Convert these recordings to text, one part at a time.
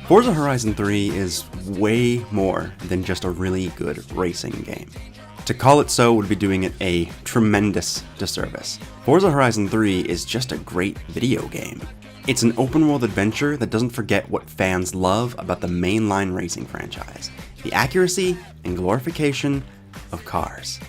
Forza Horizon 3 is way more than just a really good racing game. To call it so would be doing it a tremendous disservice. Forza Horizon 3 is just a great video game. It's an open-world adventure that doesn't forget what fans love about the mainline racing franchise, the accuracy and glorification of cars.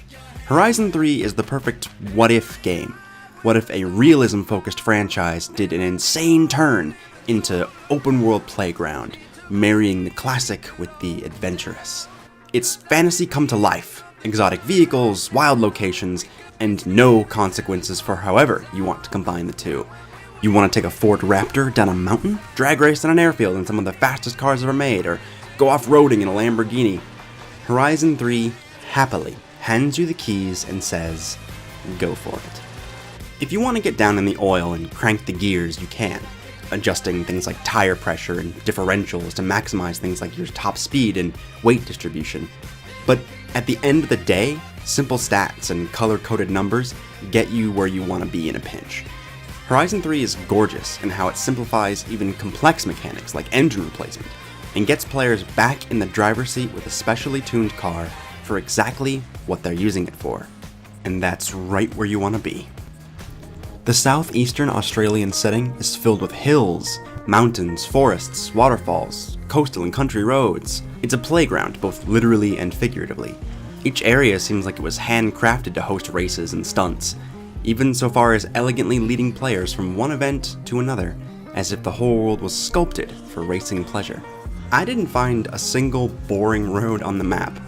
Horizon 3 is the perfect what-if game. What if a realism-focused franchise did an insane turn into open-world playground, marrying the classic with the adventurous? It's fantasy come to life, exotic vehicles, wild locations, and no consequences for however you want to combine the two. You want to take a Ford Raptor down a mountain, drag race on an airfield in some of the fastest cars ever made, or go off-roading in a Lamborghini? Horizon 3 happily hands you the keys and says, go for it. If you want to get down in the oil and crank the gears, you can, adjusting things like tire pressure and differentials to maximize things like your top speed and weight distribution. But at the end of the day, simple stats and color-coded numbers get you where you want to be in a pinch. Horizon 3 is gorgeous in how it simplifies even complex mechanics like engine replacement, and gets players back in the driver's seat with a specially tuned car for exactly what they're using it for. And that's right where you want to be. The southeastern Australian setting is filled with hills, mountains, forests, waterfalls, coastal and country roads. It's a playground, both literally and figuratively. Each area seems like it was handcrafted to host races and stunts, even so far as elegantly leading players from one event to another, as if the whole world was sculpted for racing pleasure. I didn't find a single boring road on the map.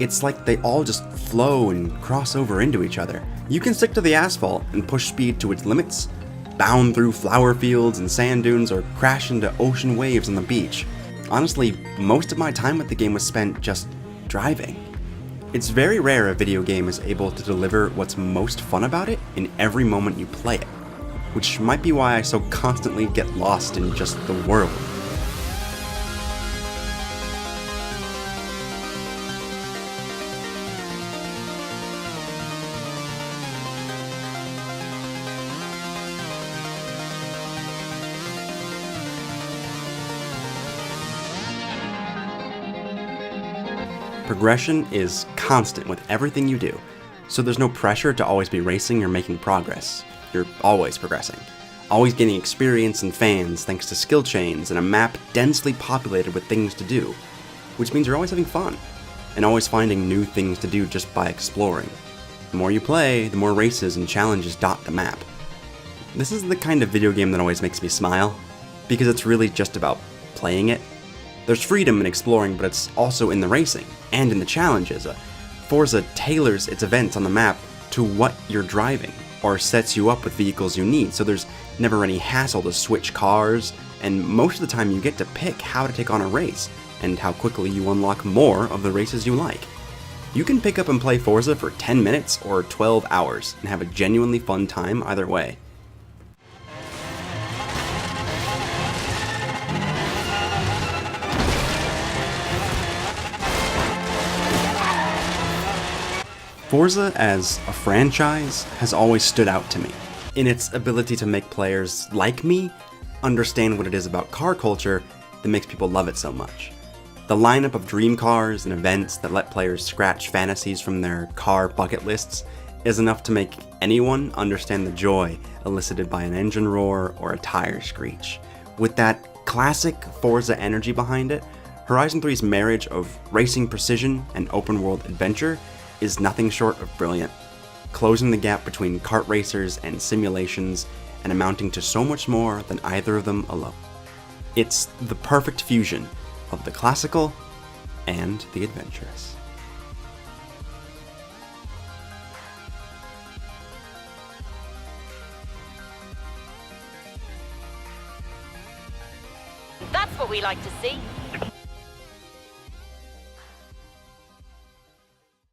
It's like they all just flow and cross over into each other. You can stick to the asphalt and push speed to its limits, bound through flower fields and sand dunes, or crash into ocean waves on the beach. Honestly, most of my time with the game was spent just driving. It's very rare a video game is able to deliver what's most fun about it in every moment you play it, which might be why I so constantly get lost in just the world. Progression is constant with everything you do, so there's no pressure to always be racing or making progress. You're always progressing, always gaining experience and fans thanks to skill chains and a map densely populated with things to do, which means you're always having fun, and always finding new things to do just by exploring. The more you play, the more races and challenges dot the map. This is the kind of video game that always makes me smile, because it's really just about playing it. There's freedom in exploring, but it's also in the racing, and in the challenges. Forza tailors its events on the map to what you're driving, or sets you up with vehicles you need, so there's never any hassle to switch cars, and most of the time you get to pick how to take on a race, and how quickly you unlock more of the races you like. You can pick up and play Forza for 10 minutes or 12 hours, and have a genuinely fun time either way. Forza as a franchise has always stood out to me in its ability to make players like me understand what it is about car culture that makes people love it so much. The lineup of dream cars and events that let players scratch fantasies from their car bucket lists is enough to make anyone understand the joy elicited by an engine roar or a tire screech. With that classic Forza energy behind it, Horizon 3's marriage of racing precision and open-world adventure is nothing short of brilliant, closing the gap between kart racers and simulations and amounting to so much more than either of them alone. It's the perfect fusion of the classical and the adventurous. That's what we like to see.